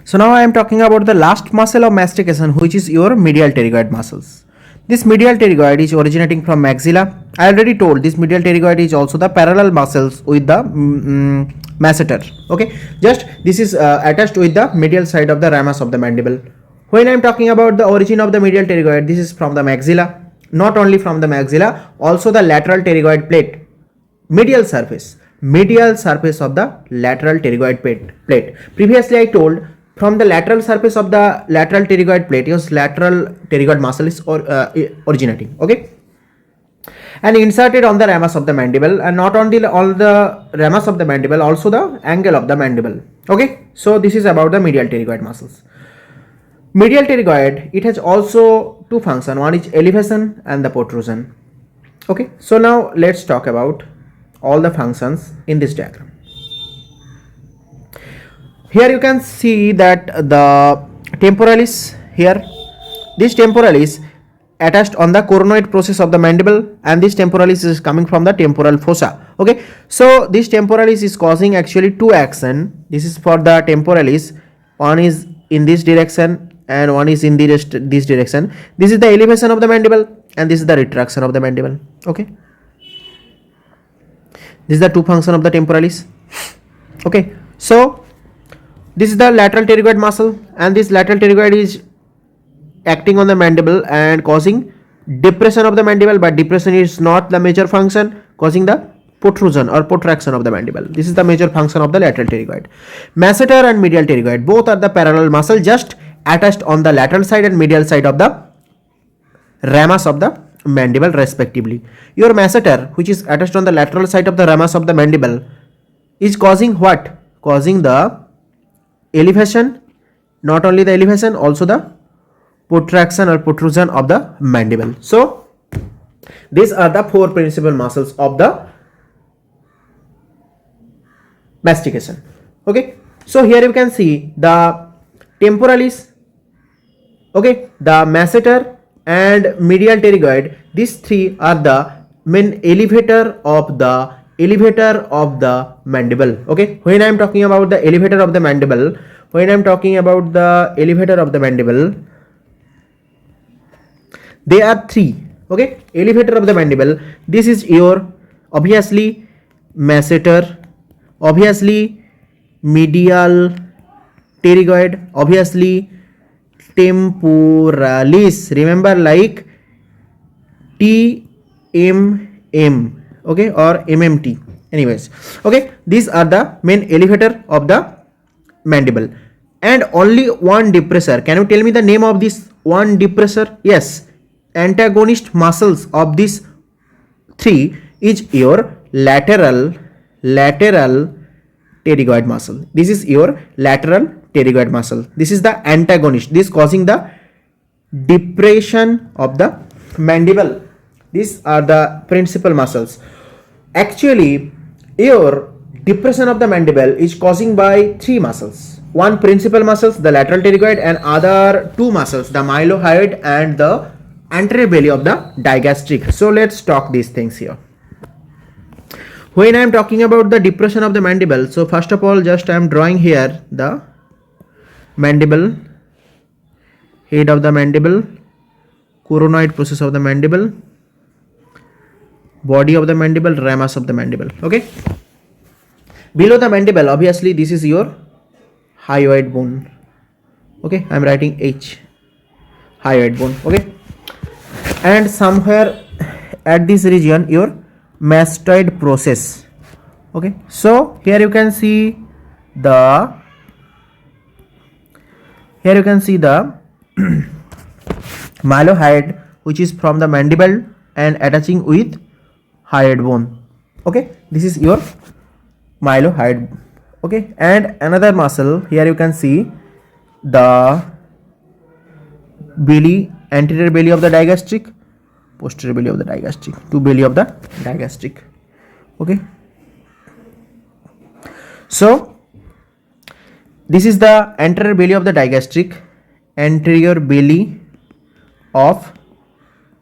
So now I am talking about the last muscle of mastication, which is your medial pterygoid muscles. This medial pterygoid is originating from maxilla. I already told this medial pterygoid is also the parallel muscles with the masseter. Okay, just this is attached with the medial side of the ramus of the mandible. When I am talking about the origin of the medial pterygoid, this is from the maxilla. Not only from the maxilla, also the lateral pterygoid plate, medial surface of the lateral pterygoid plate. Previously I told from the lateral surface of the lateral pterygoid plate, your lateral pterygoid muscle is originating, okay, and inserted on the ramus of the mandible, and not only all the ramus of the mandible, also the angle of the mandible. Okay, so this is about the medial pterygoid muscles. Medial pterygoid, it has also two functions, one is elevation and the protrusion. Okay, so now let's talk about all the functions in this diagram. Here you can see that the temporalis here, this temporalis attached on the coronoid process of the mandible, and this temporalis is coming from the temporal fossa. Okay, so this temporalis is causing actually two action. This is for the temporalis, one is in this direction and one is in this direction. This is the elevation of the mandible and this is the retraction of the mandible. Okay, this is the two function of the temporalis. Okay, so this is the lateral pterygoid muscle, and this lateral pterygoid is acting on the mandible and causing depression of the mandible, but depression is not the major function, causing the protrusion or protraction of the mandible. This is the major function of the lateral pterygoid. Masseter and medial pterygoid both are the parallel muscle, just attached on the lateral side and medial side of the ramus of the mandible respectively. Your masseter, which is attached on the lateral side of the ramus of the mandible, is causing what? Causing the elevation, not only the elevation, also the protraction or protrusion of the mandible. So these are the four principal muscles of the mastication. Okay, so here you can see the temporalis, okay, the masseter and medial pterygoid. These three are the main elevator of the mandible. Okay, when I am talking about the elevator of the mandible, they are three. Okay, elevator of the mandible, this is your obviously masseter, obviously medial pterygoid, obviously temporalis. Remember, like TMM, okay, or MMT. Anyways, okay, these are the main elevator of the mandible, and only one depressor. Can you tell me the name of this one depressor? Yes, antagonist muscles of these three is your lateral pterygoid muscle. This is your lateral pterygoid muscle. This is the antagonist. This causing the depression of the mandible. These are the principal muscles. Actually, your depression of the mandible is causing by three muscles. One principal muscles, the lateral pterygoid, and other two muscles, the mylohyoid and the anterior belly of the digastric. So let's talk these things here. When I am talking about the depression of the mandible, so first of all, just I am drawing here the mandible, head of the mandible, coronoid process of the mandible, body of the mandible, ramus of the mandible. Okay, below the mandible, obviously this is your hyoid bone. Okay, I am writing H, hyoid bone. Okay, and somewhere at this region your mastoid process. Okay, so here you can see the mylohyoid, which is from the mandible and attaching with hyoid bone. Okay, this is your mylohyoid. Okay, and another muscle, here you can see the belly, anterior belly of the digastric, posterior belly of the digastric, two belly of the digastric. Okay, so this is the anterior belly of the digastric, anterior belly of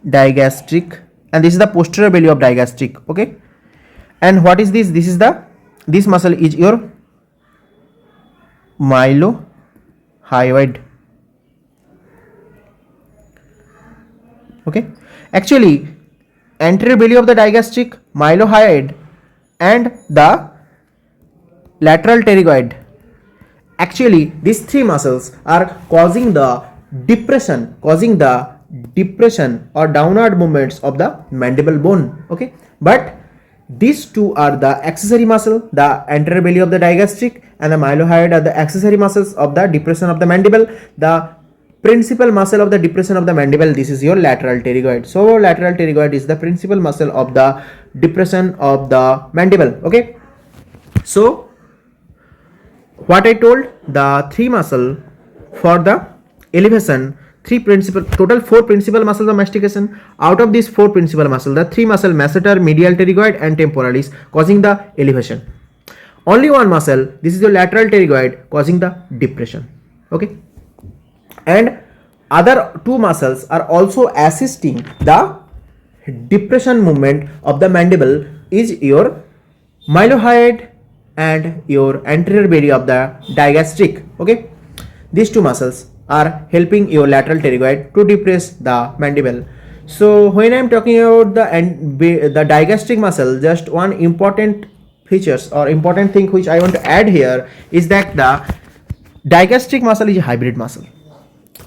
digastric, and this is the posterior belly of digastric. Okay, and what is this? This muscle is your mylohyoid. hyoid. Okay, actually anterior belly of the digastric, mylohyoid and the lateral pterygoid, actually these three muscles are causing the depression or downward movements of the mandible bone. Okay, but these two are the accessory muscle. The anterior belly of the digastric and the mylohyoid are the accessory muscles of the depression of the mandible. The principal muscle of the depression of the mandible, this is your lateral pterygoid. So lateral pterygoid is the principal muscle of the depression of the mandible. Okay, so what I told, the three muscle for the elevation, total four principal muscles of mastication. Out of these four principal muscles, the three muscle, masseter, medial pterygoid and temporalis, causing the elevation. Only one muscle, this is your lateral pterygoid, causing the depression. Okay, and other two muscles are also assisting the depression movement of the mandible, is your mylohyoid and your anterior belly of the digastric. Okay, these two muscles are helping your lateral pterygoid to depress the mandible. So when I am talking about the digastric muscle, just one important features or important thing which I want to add here is that the digastric muscle is a hybrid muscle,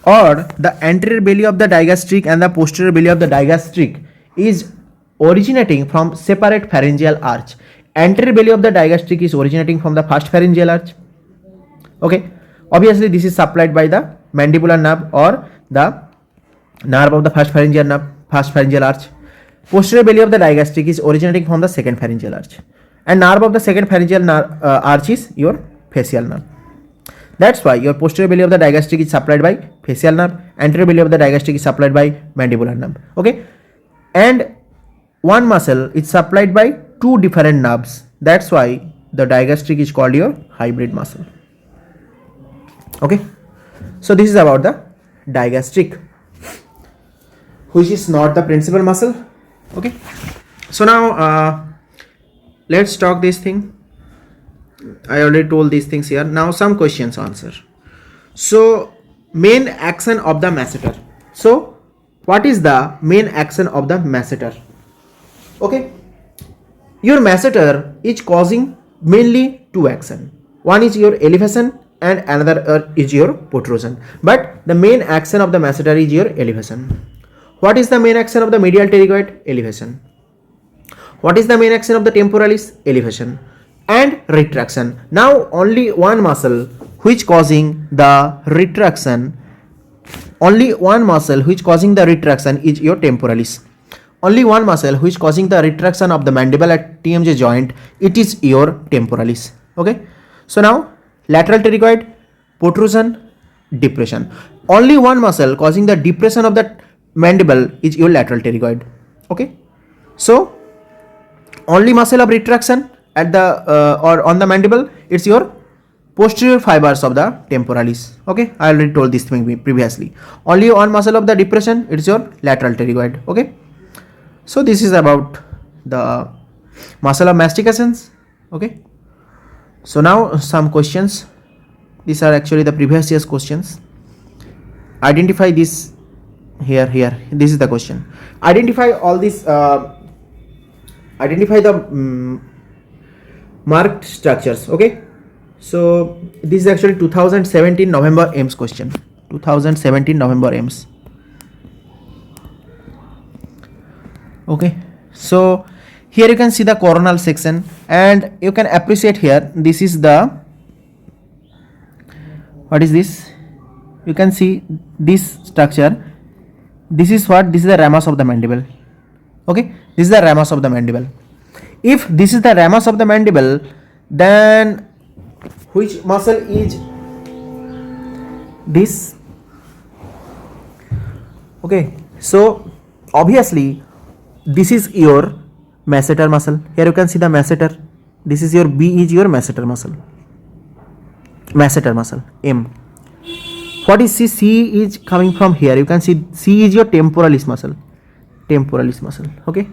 or the anterior belly of the digastric and the posterior belly of the digastric is originating from separate pharyngeal arch. Anterior belly of the digastric is originating from the first pharyngeal arch. Okay, obviously this is supplied by the mandibular nerve or the nerve of the first pharyngeal arch. Posterior belly of the digastric is originating from the second pharyngeal arch, and nerve of the second pharyngeal arch is your facial nerve. That's why your posterior belly of the digastric is supplied by facial nerve, anterior belly of the digastric is supplied by mandibular nerve. Okay, and one muscle is supplied by two different nerves. That's why the digastric is called your hybrid muscle. Okay, so this is about the digastric, which is not the principal muscle. Okay, so now let's talk this thing. I already told these things here. Now some questions answer. So main action of the masseter. So what is the main action of the masseter? Okay, your masseter is causing mainly two action. One is your elevation and another is your protrusion, but the main action of the masseter is your elevation. What is the main action of the medial pterygoid? Elevation. What is the main action of the temporalis? Elevation and retraction. Now only one muscle which causing the retraction, only one muscle which causing the retraction is your temporalis. Only one muscle which causing the retraction of the mandible at TMJ joint, it is your temporalis. Okay, so now lateral pterygoid, protrusion, depression. Only one muscle causing the depression of the mandible is your lateral pterygoid. Okay, so only muscle of retraction at the or on the mandible, it's your posterior fibers of the temporalis. Okay, I already told this thing previously. Only one muscle of the depression, it's your lateral pterygoid. Okay, so this is about the muscle of mastications. Okay, so now some questions. These are actually the previous year's questions. Identify this. Here this is the question. Identify all these identify the marked structures. Okay, so this is actually 2017 November AIMS question. 2017 November AIMS. Okay, so here you can see the coronal section, and you can appreciate here, this is the, what is this? You can see this structure. This is what? This is the ramus of the mandible. Okay, this is the ramus of the mandible. If this is the ramus of the mandible, then which muscle is this? Okay, so obviously this is your masseter muscle. Here you can see the masseter. This is your B is your masseter muscle. Masseter muscle M. What is C? C is coming from here. You can see C is your temporalis muscle. Temporalis muscle. Okay.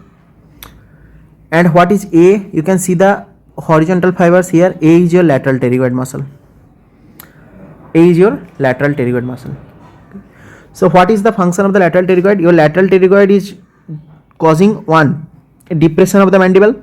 And what is A? You can see the horizontal fibers here. A is your lateral pterygoid muscle. A is your lateral pterygoid muscle. So what is the function of the lateral pterygoid? Your lateral pterygoid is causing one, a depression of the mandible,